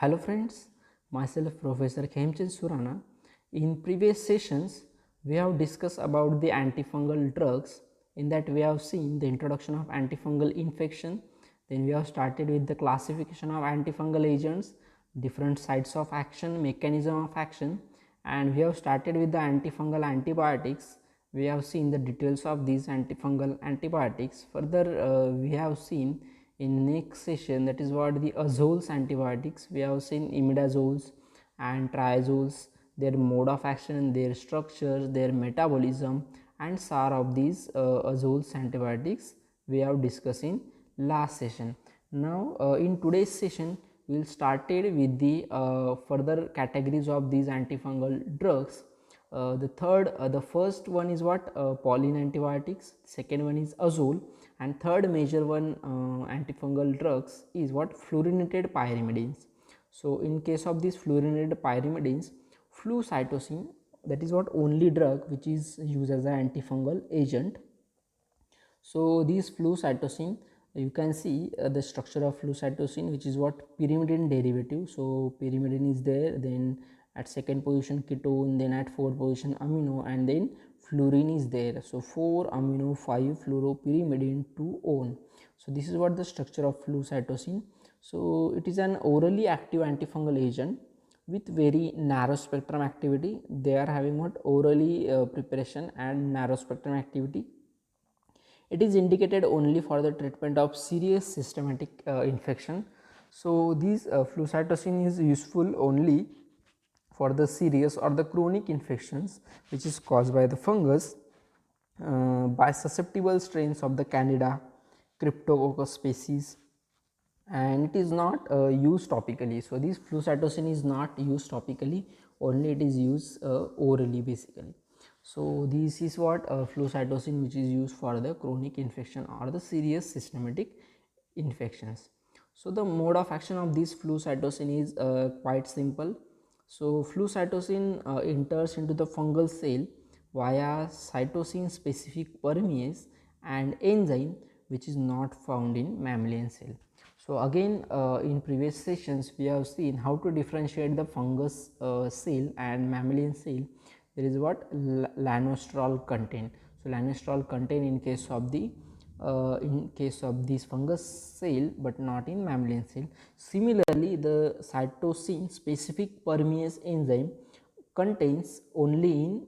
Hello friends, myself Professor Khemchand Surana. In previous sessions, we have discussed about the antifungal drugs. In that we have seen the introduction of antifungal infection. Then we have started with the classification of antifungal agents, different sites of action, mechanism of action, and we have started with the antifungal antibiotics. We have seen the details of these antifungal antibiotics. Further, we have seen in next session, that is what the azoles antibiotics. We have seen imidazoles and triazoles, their mode of action, their structures, their metabolism, and SAR of these azoles antibiotics we have discussed in last session. Now in today's session we will started with the further categories of these antifungal drugs. The first one is what, Pauline antibiotics, second one is azole, and third major one antifungal drugs is what, fluorinated pyrimidines. So in case of these fluorinated pyrimidines, flucytosine, that is what only drug which is used as an antifungal agent. So these flucytosine, you can see the structure of flucytosine, which is what, pyrimidine derivative. So pyrimidine is there, then at second position ketone, then at fourth position amino, and then fluorine is there. So 4 amino 5 fluoropyrimidine 2 one. So this is what the structure of flucytosine. So it is an orally active antifungal agent with very narrow spectrum activity. They are having what, orally preparation and narrow spectrum activity. It is indicated only for the treatment of serious systematic infection. So these flucytosine is useful only for the serious or the chronic infections which is caused by the fungus, by susceptible strains of the Candida, Cryptococcus species, and it is not used topically. So this flucytosine is not used topically, only it is used orally basically. So this is what, flucytosine, which is used for the chronic infection or the serious systematic infections. So the mode of action of this flucytosine is quite simple. So flucytosine enters into the fungal cell via cytosine specific permease and enzyme, which is not found in mammalian cell. So again, in previous sessions we have seen how to differentiate the fungus cell and mammalian cell. There is what, lanosterol content. So lanosterol content in case of the this fungus cell, but not in mammalian cell. Similarly, the cytosine specific permease enzyme contains only in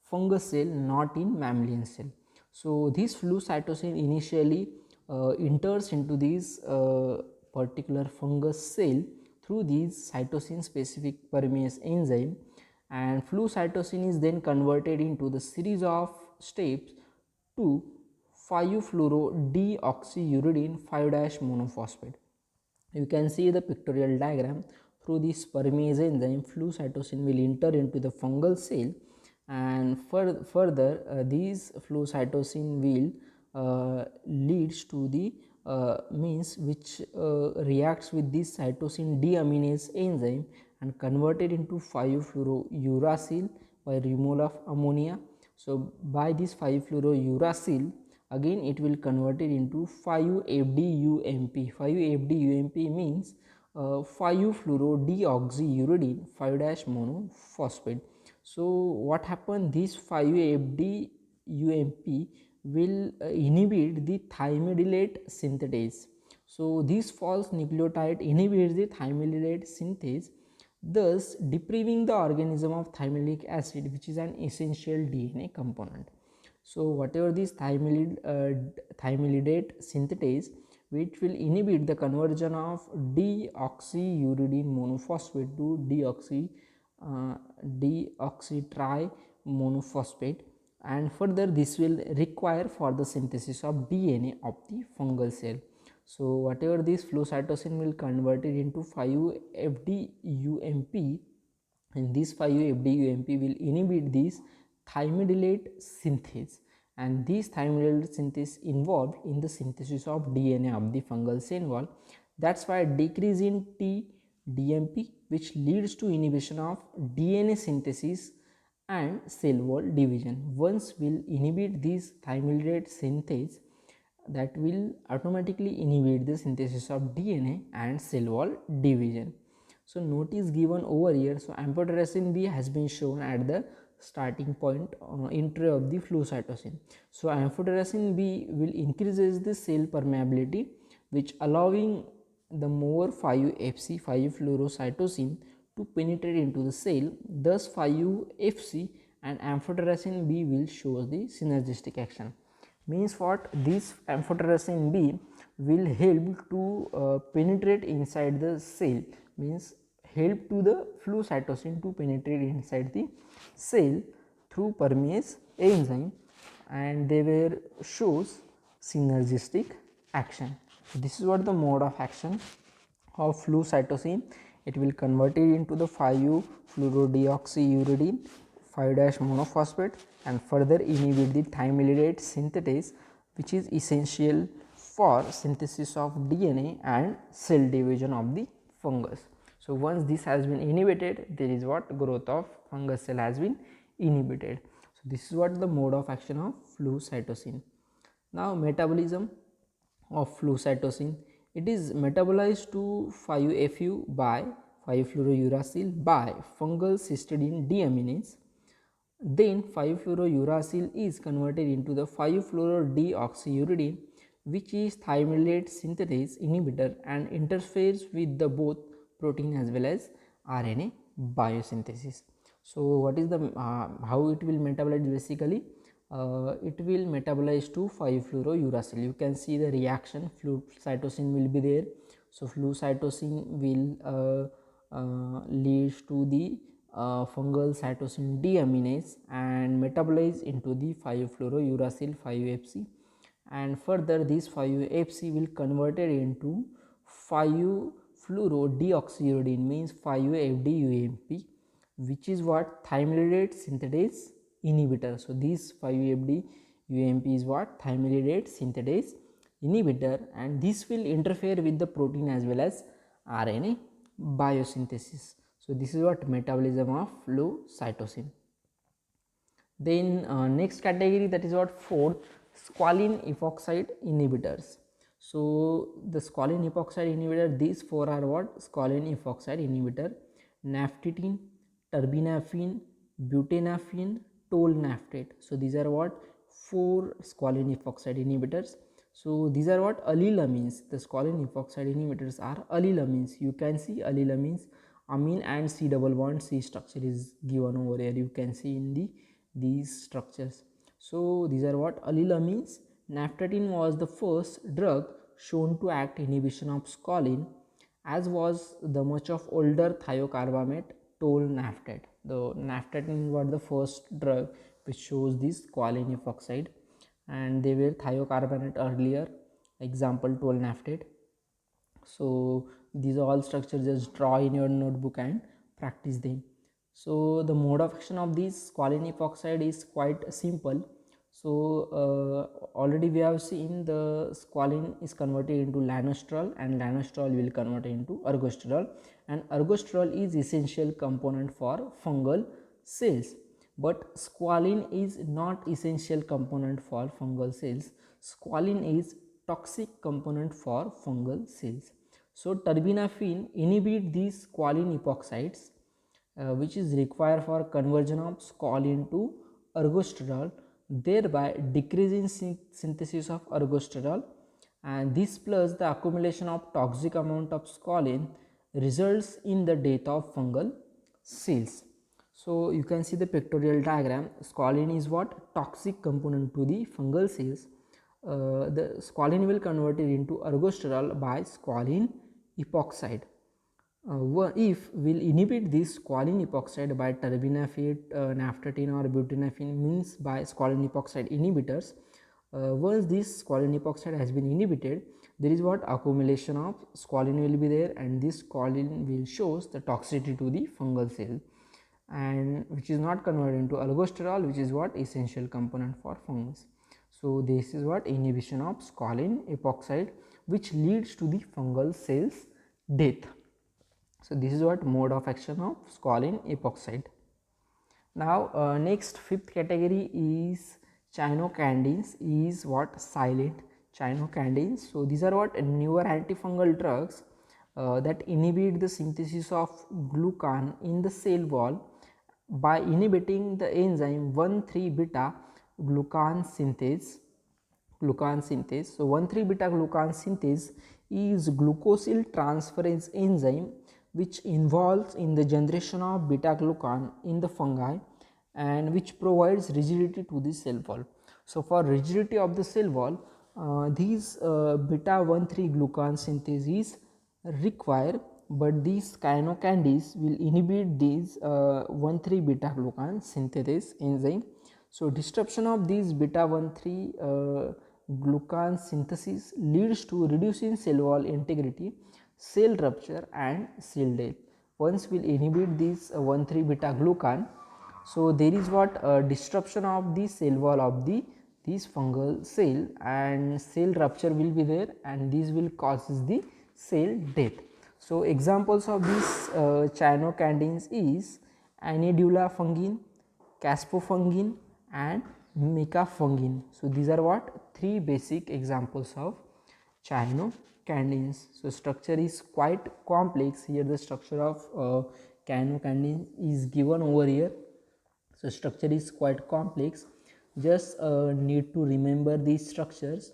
fungus cell, not in mammalian cell. So this flucytosine initially enters into these particular fungus cell through these cytosine specific permease enzyme, and flucytosine is then converted into the series of steps to 5-fluoro-deoxyuridine 5-monophosphate. You can see the pictorial diagram. Through this permease enzyme, flucytosine will enter into the fungal cell, and further these flucytosine will leads to the means which reacts with this cytosine deaminase enzyme and converted into 5-fluorouracil by removal of ammonia. So by this 5-fluorouracil, again it will convert it into 5-FDUMP. 5-FDUMP means 5-fluorodeoxyuridine 5-monophosphate. So what happened, this 5-FDUMP will inhibit the thymidylate synthetase. So this false nucleotide inhibits the thymidylate synthase, thus depriving the organism of thymidylate acid, which is an essential DNA component. So whatever this thymidylate synthetase, which will inhibit the conversion of deoxyuridine monophosphate to deoxytrimonophosphate, and further this will require for the synthesis of DNA of the fungal cell. So whatever this flucytosine will convert it into 5-FDUMP, and this 5-FDUMP will inhibit this thymidylate synthase, and this thymidylate synthase involved in the synthesis of DNA of the fungal cell wall. That's why decrease in T-DMP, which leads to inhibition of DNA synthesis and cell wall division. Once will inhibit this thymidylate synthase, that will automatically inhibit the synthesis of DNA and cell wall division. So note is given over here. So amphotericin B has been shown at the starting point entry of the flu cytosine. So amphotericin B will increases the cell permeability, which allowing the more 5-FC 5-fluorocytosine to penetrate into the cell. Thus 5-FC and amphotericin B will show the synergistic action. Means what? This amphotericin B will help to penetrate inside the cell, means help to the flu cytosine to penetrate inside the cell through permease enzyme, and they were shows synergistic action. So this is what the mode of action of flu cytosine. It will convert it into the 5-fluorodeoxyuridine 5-monophosphate and further inhibit the thymidylate synthetase, which is essential for synthesis of DNA and cell division of the fungus. So once this has been inhibited, there is what growth of fungus cell has been inhibited. So this is what the mode of action of flu cytosine. Now metabolism of flu cytosine. It is metabolized to 5-FU by 5-fluorouracil by fungal cysteine deaminase. Then 5-fluorouracil is converted into the 5-fluorodeoxyuridine, which is thymidylate synthetase inhibitor and interferes with the both protein as well as RNA biosynthesis. So what is the how it will metabolize? Basically it will metabolize to 5-fluorouracil. You can see the reaction, flu cytosine will be there. So flu cytosine will leads to the fungal cytosine deaminase and metabolize into the 5-fluorouracil 5-FC, and further this 5-FC will converted into 5-fluorodeoxyuridine, means 5-FDUMP, which is what thymidylate synthetase inhibitor. So this 5-FDUMP is what thymidylate synthetase inhibitor, and this will interfere with the protein as well as RNA biosynthesis. So this is what metabolism of flu cytosine. Then next category, that is what fourth, squalene epoxide inhibitors. So the squalene epoxide inhibitor, these four are what? Squalene epoxide inhibitor: naphthytin, terbinafine, butenafine, tolnaftate. So these are what? Four squalene epoxide inhibitors. So these are what? Allylamines. The squalene epoxide inhibitors are allylamines. You can see allylamines, amine and C double bond C structure is given over here. You can see in these structures. So these are what? Allylamines. Naphthytin was the first drug shown to act inhibition of squalene, as was the much of older thiocarbamate tolnaftate. The naphthytin was the first drug which shows this squalene epoxide, and they were thiocarbamate earlier, example tolnaftate. So these all structures, just draw in your notebook and practice them. So the mode of action of this squalene epoxide is quite simple. So already we have seen the squalene is converted into lanosterol, and lanosterol will convert into ergosterol, and ergosterol is essential component for fungal cells. But squalene is not essential component for fungal cells. Squalene is toxic component for fungal cells. So terbinafine inhibit these squalene epoxides, which is required for conversion of squalene to ergosterol, thereby decreasing synthesis of ergosterol, and this plus the accumulation of toxic amount of squalene results in the death of fungal cells. So you can see the pictorial diagram. Squalene is what? Toxic component to the fungal cells. The squalene will convert it into ergosterol by squalene epoxide. If will inhibit this squalene epoxide by terbinafate, naphthytin or butenafine, means by squalene epoxide inhibitors. Once this squalene epoxide has been inhibited, there is what? Accumulation of squalene will be there, and this squalene will shows the toxicity to the fungal cell, and which is not converted into ergosterol, which is what? Essential component for fungus. So this is what? Inhibition of squalene epoxide, which leads to the fungal cells death. So this is what? Mode of action of squalene epoxide. Now next, fifth category is cyanocandins, is what? Silent cyanocandins. So these are what? Newer antifungal drugs that inhibit the synthesis of glucan in the cell wall by inhibiting the enzyme 1,3-beta glucan synthase. So 1,3-beta glucan synthase is glucosyl transferase enzyme which involves in the generation of beta glucan in the fungi and which provides rigidity to the cell wall. So for rigidity of the cell wall, these beta 1,3 glucan synthase is required, but these kyanocandies will inhibit these 1,3 beta glucan synthase enzyme. So disruption of these beta 1,3 glucan synthesis leads to reducing cell wall integrity, cell rupture and cell death. Once will inhibit this 1,3 beta glucan, so there is what disruption of the cell wall of this fungal cell and cell rupture will be there, and this will causes the cell death. So examples of these cyanocandins is Anidula fungin, caspofungin and micafungin. So these are what three basic examples of cyanocandins. So structure is quite complex. Here the structure of cyanocandin is given over here. So structure is quite complex. Just need to remember these structures.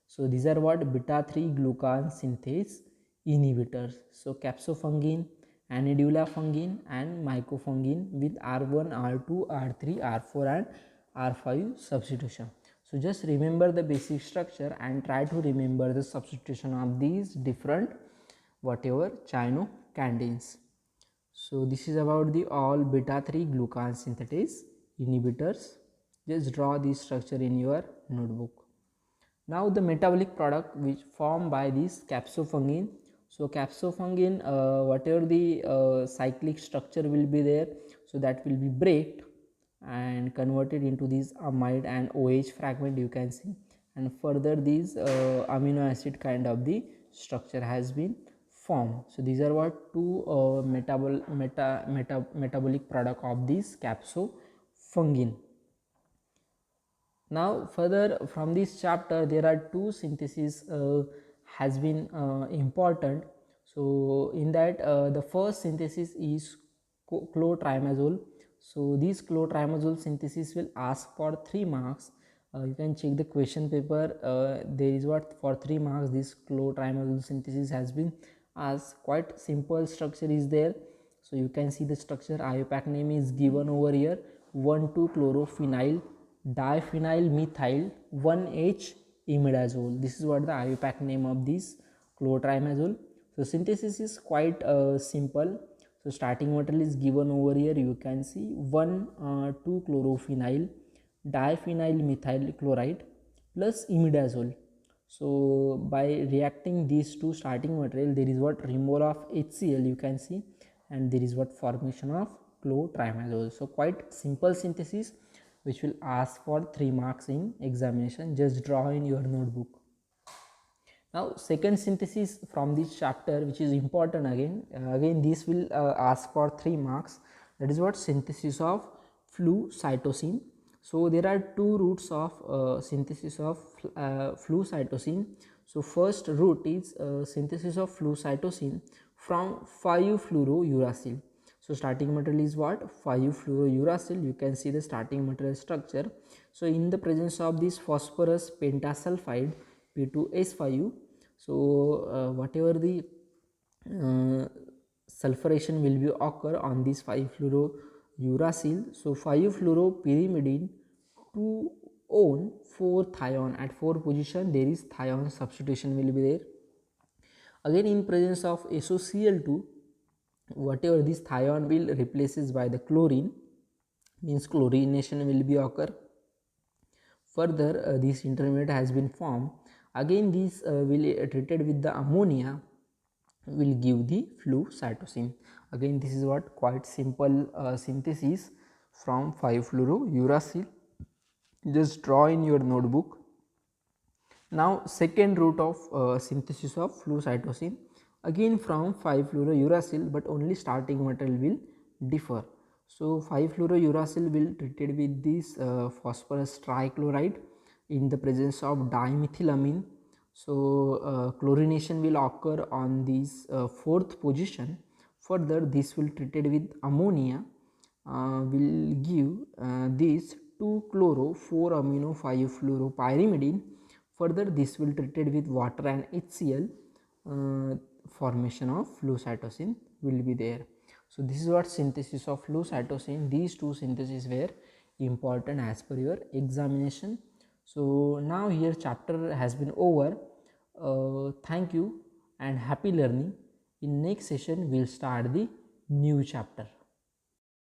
So these are what beta 3 glucan synthase inhibitors. So capsofungin, Anidula fungin and mycofungin with R1, R2, R3, R4 and R5 substitution. So just remember the basic structure and try to remember the substitution of these different whatever cyanocandins. So this is about the all beta 3 glucan synthetase inhibitors. Just draw this structure in your notebook. Now the metabolic product which formed by this capsofungin. So capsofungin, whatever the cyclic structure will be there, so that will be breaked and converted into this amide and OH fragment, you can see, and further these amino acid kind of the structure has been formed. So these are what two metabolic product of this capsofungin. Now further from this chapter there are two syntheses has been important. So in that the first synthesis is clotrimazole. So this clotrimazole synthesis will ask for 3 marks. You can check the question paper. There is what for 3 marks this clotrimazole synthesis has been asked. Quite simple structure is there. So you can see the structure. IUPAC name is given over here. 1,2-chlorophenyl diphenyl methyl 1H imidazole. This is what the IUPAC name of this clotrimazole. So synthesis is quite simple. So starting material is given over here. You can see 1,2-chlorophenyl diphenyl methyl chloride plus imidazole. So by reacting these two starting material, there is what removal of HCl, you can see, and there is what formation of clotrimazole. So quite simple synthesis which will ask for 3 marks in examination. Just draw in your notebook. Now second synthesis from this chapter which is important again this will ask for 3 marks. That is what synthesis of flucytosine. So there are two routes of synthesis of flucytosine. So first route is synthesis of flucytosine from 5-fluorouracil. So starting material is what 5-fluorouracil. You can see the starting material structure. So in the presence of this phosphorus pentasulfide P2S5, so whatever the sulfuration will be occur on this 5-fluorouracil. So 5-fluoropyrimidine to own 4-thione. At 4 position there is thione substitution will be there. Again in presence of SOCl2, whatever this thione will replaces by the chlorine, means chlorination will be occur. Further this intermediate has been formed. Again this will treated with the ammonia will give the flucytosine. Again this is what quite simple synthesis from 5-fluorouracil. Just draw in your notebook. Now second route of synthesis of flucytosine, again from 5-fluorouracil, but only starting material will differ. So 5-fluorouracil will treated with this phosphorus trichloride in the presence of dimethylamine. So chlorination will occur on this fourth position. Further, this will treated with ammonia will give this 2-chloro-4-amino 5-fluoropyrimidine. Further, this will treated with water and HCl. Formation of flow cytosine will be there. So this is what synthesis of flow cytosine. These two syntheses were important as per your examination. So now here chapter has been over. Thank you and happy learning. In next session we'll start the new chapter.